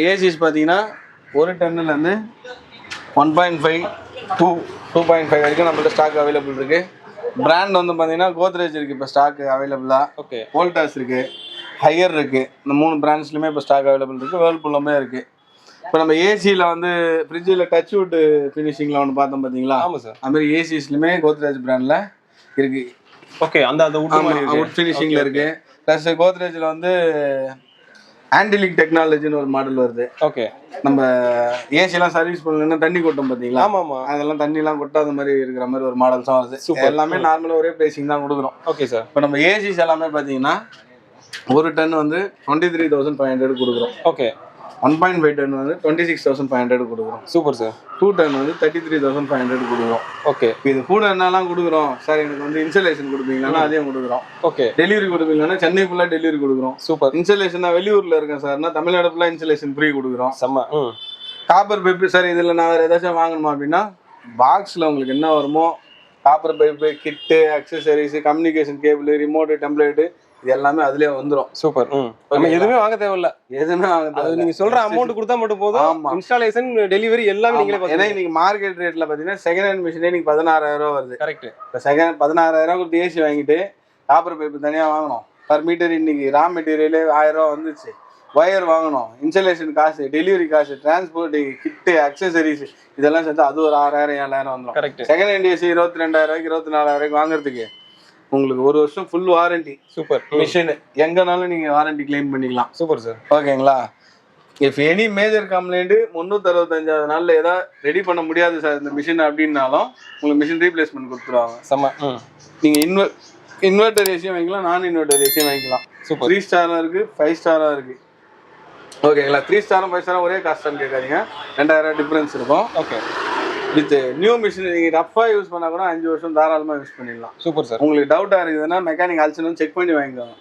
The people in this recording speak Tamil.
ஏசிஸ் பார்த்தீங்கன்னா ஒரு டன்னுலேருந்து 1.5 2.5 வரைக்கும் நம்மள்ட்ட ஸ்டாக் அவைலபிள் இருக்குது. பிராண்ட் வந்து பார்த்தீங்கன்னா கோத்ரேஜ் இருக்குது இப்போ ஸ்டாக் அவைலபிளாக. ஓகே. வோல்டாஸ் இருக்குது, ஹையர் இருக்குது. இந்த 3 பிராண்ட்ஸ்லையுமே இப்போ ஸ்டாக் அவைலபிள் இருக்குது. வேர்ல்பூலுமே இருக்குது. இப்போ நம்ம ஏசியில் வந்து ஃப்ரிட்ஜில் டச் வுட் ஃபினிஷிங்கில் ஒன்று பார்த்தோம் பார்த்தீங்களா? ஆமாம் சார். அதுமாதிரி ஏசிஸ்லையுமே கோத்ரேஜ் பிராண்டில் இருக்குது. ஓகே. அந்த வுட் ஃபினிஷிங்கில் இருக்குது. ப்ளஸ் கோத்ரேஜில் வந்து ஆன்டிலிக் டெக்னாலஜின்னு ஒரு மாடல் வருது. ஓகே. நம்ம ஏசிலாம் சர்வீஸ் பண்ணலன்னா தண்ணி கொட்டும் பார்த்தீங்களா? ஆமாம். அதெல்லாம் தண்ணிலாம் கொட்டாத மாதிரி இருக்கிற மாதிரி ஒரு மாடல்ஸும் வருது. எல்லாமே நார்மலாக ஒரே ப்ரைஸிங் தான் கொடுக்குறோம். Okay sir. இப்போ நம்ம ஏசிஸ் எல்லாமே பார்த்தீங்கன்னா ஒரு டன் வந்து 23,500 கொடுக்குறோம். ஓகே. 1.5 டன் வந்து 26,500 கொடுக்குறோம். Super sir. 2 டன் வந்து 33,500 கொடுக்குறோம். ஓகே. இது கூட என்னெல்லாம் கொடுக்குறோம் சார்? எனக்கு வந்து இன்ஸ்டலேஷன் கொடுப்பீங்கன்னா அதையும் கொடுக்குறோம். ஓகே. டெலிவரி கொடுப்பீங்கன்னா சென்னை ஃபுல்லாக டெலிவரி கொடுக்குறோம். சூப்பர். இன்ஸ்டலேஷன் நான் வெளியூரில் இருக்கேன் சார்னா தமிழ்நாடு ஃபுல்லாக இன்ஸ்டலேஷன் ஃப்ரீ கொடுக்குறோம். செம்ம. காப்பர் பைப்பு சார் இதில் நான் வேறு ஏதாச்சும் வாங்கணுமா அப்படின்னா பாக்ஸில் உங்களுக்கு என்ன வருமோ copper pipe, kit, accessories, communication cable, remote, template இது எல்லாமே அதுலேயே வந்துடும். சூப்பர். நம்ம எதுவுமே வாங்க தேவையில்ல. எதுவுமே வாங்க தேவை. நீங்க சொல்ற அமௌண்ட் கொடுத்தா மட்டும் போதும். ஆமா. இன்ஸ்டாலேஷன், டெலிவரி எல்லாமே நீங்களே ஏன்னா இன்னைக்கு மார்க்கெட் ரேட்ல பாத்தீங்கன்னா செகண்ட் ஹேண்ட் மிஷினே இன்னைக்கு 16,000 வருது. கரெக்ட். இப்போ 16,000 கொடுத்து ஏசி வாங்கிட்டு காப்பர் பைப்பு தனியாக வாங்கணும். பர் மீட்டர் இன்னைக்கு ரா மெட்டீரியலே 1000 வந்துச்சு. ஒயர் வாங்கணும், இன்ஸ்டலேஷன் காசு, டெலிவரி காசு, டிரான்ஸ்போர்ட், கிட்டு, அக்சசரிஸ் இதெல்லாம் சேர்த்து அது ஒரு 6,000 7,000 வந்துடும். கரெக்ட். செகண்ட் ஹேண்ட் ஏசி 22,000 24,000 வாங்குறதுக்கு உங்களுக்கு ஒரு வருஷம் ஃபுல் வாரண்டி. சூப்பர். மிஷின் எங்கனாலும் நீங்க வாரண்டி கிளைம் பண்ணிக்கலாம். Super sir. ஓகேங்களா? இஃப் எனி மேஜர் கம்ப்ளைண்ட் 365 நாள்ல ஏதாவது ரெடி பண்ண முடியாது சார் இந்த மிஷின் அப்படின்னாலும் உங்களுக்கு மிஷின் ரீப்ளேஸ்மெண்ட் கொடுத்துருவாங்க. செம்ம. நீங்க இன்வெர்டர் ஏசியும் வாங்கிக்கலாம், நான் இன்வெர்டர் ஏசியும் வாங்கிக்கலாம். சூப்பர். 3 ஸ்டாரும் இருக்கு, 5 ஸ்டாரும் இருக்கு. ஓகேங்களா? 3 ஸ்டாரும் 5 ஸ்டாரும் ஒரே காஸ்ட்னு கேட்காதீங்க, 2,000 டிஃபரன்ஸ் இருக்கும். ஓகே. வித் நியூ மிஷின் நீங்க ரஃபா யூஸ் பண்ணா கூட 5 வருஷம் தாராளமா யூஸ் பண்ணிடலாம். Super sir. உங்களுக்கு டவுட்டா இருக்குதுன்னா மெக்கானிக் அல்சனும் செக் பண்ணி வாங்கிக்கோங்க.